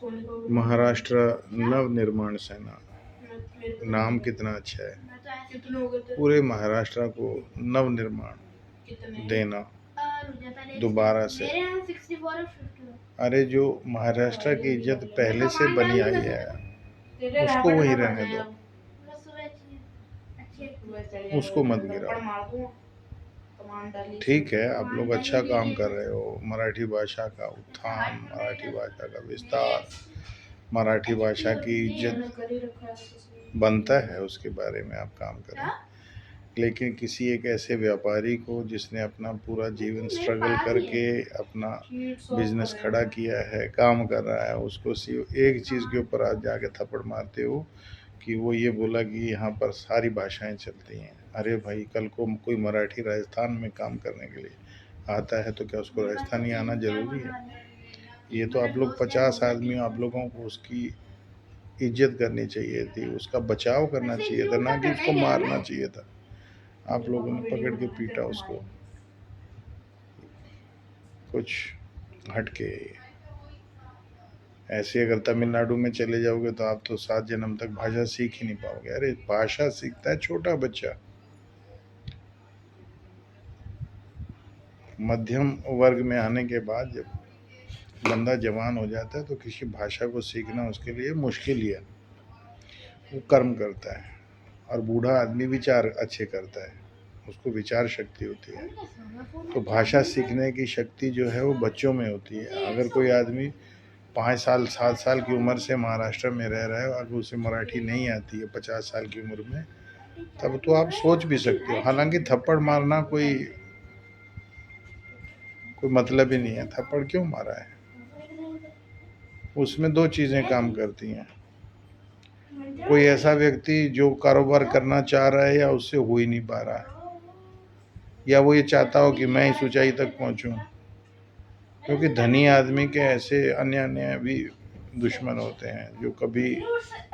महाराष्ट्र नव निर्माण सेना, नाम कितना अच्छा है। पूरे महाराष्ट्र को नव निर्माण देना दोबारा से। अरे जो महाराष्ट्र की इज्जत पहले से बनी आई है उसको वही रहने दो, उसको मत गिराओ। ठीक है, आप लोग अच्छा काम कर रहे हो, मराठी भाषा का उत्थान, मराठी भाषा का विस्तार, मराठी भाषा की इज्जत बनता है, उसके बारे में आप काम करें। लेकिन किसी एक ऐसे व्यापारी को जिसने अपना पूरा जीवन स्ट्रगल करके अपना बिजनेस खड़ा किया है, काम कर रहा है, उसको सिर्फ एक चीज़ के ऊपर आज जाके थप्पड़ मारते हो कि वो ये बोला कि यहाँ पर सारी भाषाएं चलती हैं। अरे भाई, कल को कोई मराठी राजस्थान में काम करने के लिए आता है तो क्या उसको राजस्थानी आना ज़रूरी है? ये तो आप लोग 50 आदमी, आप लोगों को उसकी इज्जत करनी चाहिए थी, उसका बचाव करना चाहिए था, ना कि उसको मारना चाहिए था। आप लोगों ने पकड़ के पीटा उसको, कुछ हटके। ऐसे अगर तमिलनाडु में चले जाओगे तो आप तो 7 जन्म तक भाषा सीख ही नहीं पाओगे। अरे भाषा सीखता है छोटा बच्चा, मध्यम वर्ग में आने के बाद जब बंदा जवान हो जाता है तो किसी भाषा को सीखना उसके लिए मुश्किल ही है। वो कर्म करता है, और बूढ़ा आदमी विचार अच्छे करता है, उसको विचार शक्ति होती है। तो भाषा सीखने की शक्ति जो है वो बच्चों में होती है। अगर कोई आदमी 5 साल 7 साल की उम्र से महाराष्ट्र में रह रहा है, अगर उसे मराठी नहीं आती है 50 साल की उम्र में, तब तो आप सोच भी सकते हो। हालांकि थप्पड़ मारना कोई मतलब ही नहीं है, थप्पड़ क्यों मारा है। उसमें दो चीज़ें काम करती हैं, कोई ऐसा व्यक्ति जो कारोबार करना चाह रहा है या उससे हो ही नहीं पा रहा है, या वो ये चाहता हो कि मैं इस ऊंचाई तक पहुंचूं। क्योंकि धनी आदमी के ऐसे अन्य अन्य भी दुश्मन होते हैं जो कभी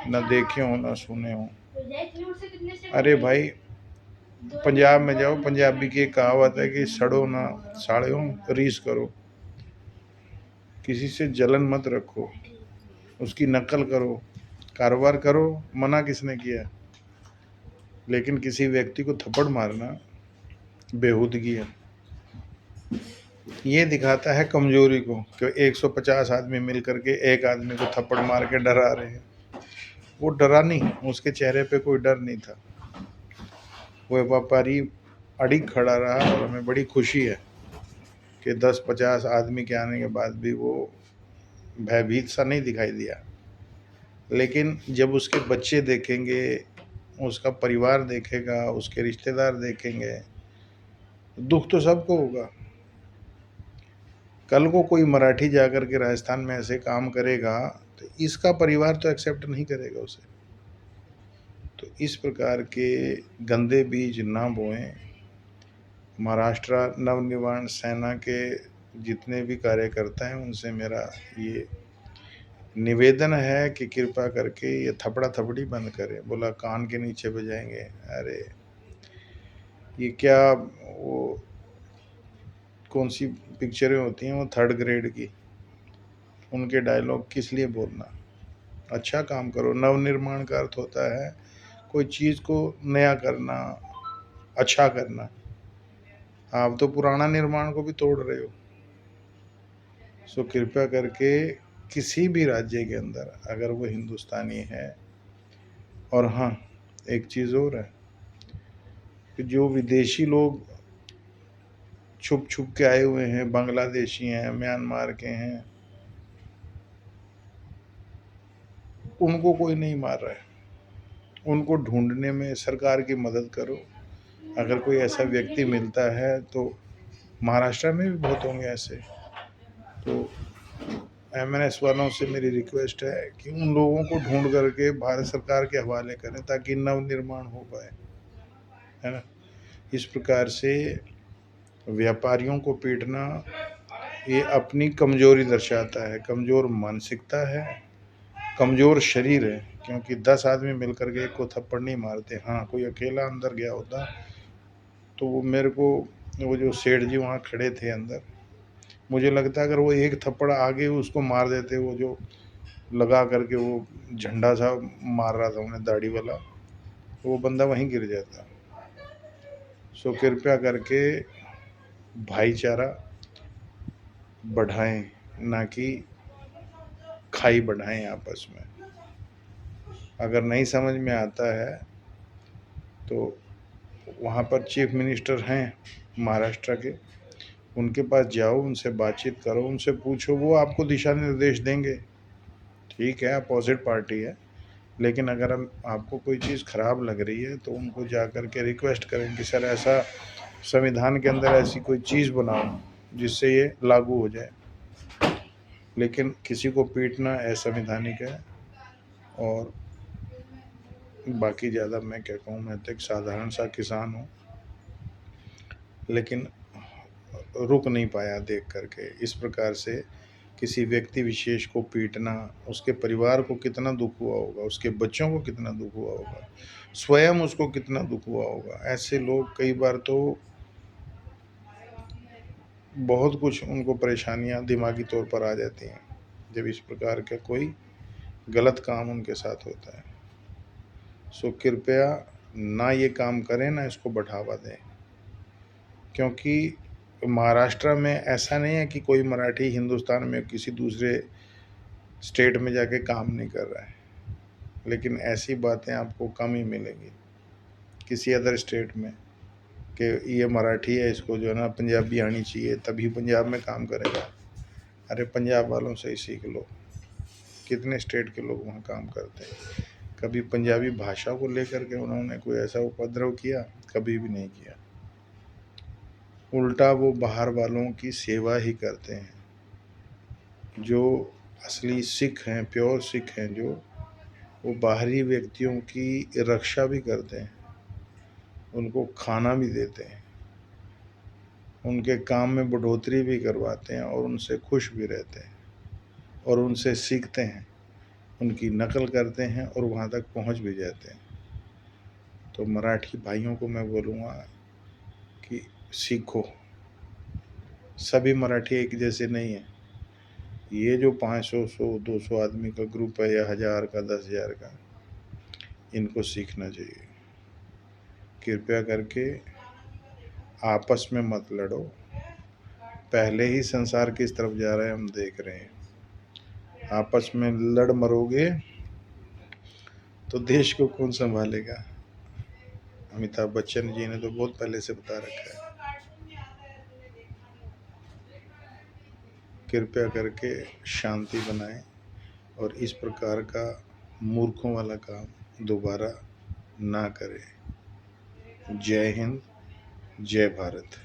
न देखे हो न सुने हो। अरे भाई, पंजाब में जाओ, पंजाबी की एक कहावत है कि सड़ो ना साड़ो, रीस करो। किसी से जलन मत रखो, उसकी नकल करो, कारोबार करो, मना किसने किया। लेकिन किसी व्यक्ति को थप्पड़ मारना बेहूदगी है। ये दिखाता है कमजोरी को कि 150 आदमी मिलकर के एक आदमी को थप्पड़ मार के डरा रहे हैं। वो डरा नहीं, उसके चेहरे पे कोई डर नहीं था। वो व्यापारी अड़िग खड़ा रहा, और हमें बड़ी खुशी है कि 10-50 आदमी के आने के बाद भी वो भयभीत सा नहीं दिखाई दिया। लेकिन जब उसके बच्चे देखेंगे, उसका परिवार देखेगा, उसके रिश्तेदार देखेंगे, दुख तो सबको होगा। कल को कोई मराठी जाकर के राजस्थान में ऐसे काम करेगा तो इसका परिवार तो एक्सेप्ट नहीं करेगा उसे। तो इस प्रकार के गंदे बीज ना बोएं। महाराष्ट्र नवनिर्माण सेना के जितने भी कार्यकर्ता हैं उनसे मेरा ये निवेदन है कि कृपा करके ये थपड़ा थपड़ी बंद करें। बोला कान के नीचे बजाएंगे, अरे ये क्या, वो कौन सी पिक्चरें होती हैं वो 3rd ग्रेड की, उनके डायलॉग किस लिए बोलना। अच्छा काम करो। नवनिर्माण का अर्थ होता है कोई चीज़ को नया करना, अच्छा करना। आप तो पुराना निर्माण को भी तोड़ रहे हो। सो कृपया करके किसी भी राज्य के अंदर अगर वो हिंदुस्तानी है, और हाँ एक चीज़ और है कि जो विदेशी लोग छुप छुप के आए हुए हैं, बांग्लादेशी हैं, म्यांमार के हैं, उनको कोई नहीं मार रहा है। उनको ढूंढने में सरकार की मदद करो। अगर कोई ऐसा व्यक्ति मिलता है तो महाराष्ट्र में भी बहुत होंगे ऐसे, तो MNS वालों से मेरी रिक्वेस्ट है कि उन लोगों को ढूंढ करके भारत सरकार के हवाले करें ताकि नव निर्माण हो पाए, है ना। इस प्रकार से व्यापारियों को पीटना ये अपनी कमजोरी दर्शाता है, कमजोर मानसिकता है, कमजोर शरीर है। क्योंकि 10 आदमी मिलकर के एक को थप्पड़ नहीं मारते। हाँ, कोई अकेला अंदर गया होता तो वो मेरे को, वो जो सेठ जी वहाँ खड़े थे अंदर, मुझे लगता है अगर वो एक थप्पड़ आगे उसको मार देते, वो जो लगा करके वो झंडा सा मार रहा था उन्हें, दाढ़ी वाला, वो बंदा वहीं गिर जाता। सो कृपया करके भाईचारा बढ़ाएं, ना कि खाई बढ़ाएं आपस में। अगर नहीं समझ में आता है तो वहाँ पर चीफ मिनिस्टर हैं महाराष्ट्र के, उनके पास जाओ, उनसे बातचीत करो, उनसे पूछो, वो आपको दिशा निर्देश देंगे। ठीक है, अपोजिट पार्टी है, लेकिन अगर हम आपको कोई चीज़ खराब लग रही है तो उनको जा कर के रिक्वेस्ट करें कि सर ऐसा संविधान के अंदर ऐसी कोई चीज़ बनाओ जिससे ये लागू हो जाए। लेकिन किसी को पीटना असंवैधानिक है। और बाकी ज़्यादा मैं क्या कहूँ, मैं तो एक साधारण सा किसान हूँ, लेकिन रुक नहीं पाया देख करके इस प्रकार से किसी व्यक्ति विशेष को पीटना। उसके परिवार को कितना दुख हुआ होगा, उसके बच्चों को कितना दुख हुआ होगा, स्वयं उसको कितना दुख हुआ होगा। ऐसे लोग कई बार तो बहुत कुछ उनको परेशानियां दिमागी तौर पर आ जाती हैं जब इस प्रकार का कोई गलत काम उनके साथ होता है। सो कृपया ना ये काम करें, ना इसको बढ़ावा दें, क्योंकि महाराष्ट्र में ऐसा नहीं है कि कोई मराठी हिंदुस्तान में किसी दूसरे स्टेट में जाके काम नहीं कर रहा है, लेकिन ऐसी बातें आपको कम ही मिलेंगी किसी अदर स्टेट में कि ये मराठी है, इसको जो है ना पंजाबी आनी चाहिए तभी पंजाब में काम करेगा। अरे पंजाब वालों से ही सीख लो, कितने स्टेट के लोग वहाँ काम करते हैं। कभी पंजाबी भाषा को लेकर के उन्होंने कोई ऐसा उपद्रव किया? कभी भी नहीं किया। उल्टा वो बाहर वालों की सेवा ही करते हैं। जो असली सिख हैं, प्योर सिख हैं, जो वो बाहरी व्यक्तियों की रक्षा भी करते हैं, उनको खाना भी देते हैं, उनके काम में बढ़ोतरी भी करवाते हैं और उनसे खुश भी रहते हैं और उनसे सीखते हैं, उनकी नकल करते हैं और वहाँ तक पहुँच भी जाते हैं। तो मराठी भाइयों को मैं बोलूँगा कि सीखो। सभी मराठी एक जैसे नहीं है। ये जो 500 100 200 आदमी का ग्रुप है या 1000 का 10,000 का, इनको सीखना चाहिए। कृपया करके आपस में मत लड़ो। पहले ही संसार किस तरफ जा रहा है हम देख रहे हैं। आपस में लड़ मरोगे तो देश को कौन संभालेगा? अमिताभ बच्चन जी ने तो बहुत पहले से बता रखा है। कृपया करके शांति बनाएं और इस प्रकार का मूर्खों वाला काम दोबारा ना करें। जय हिंद, जय भारत।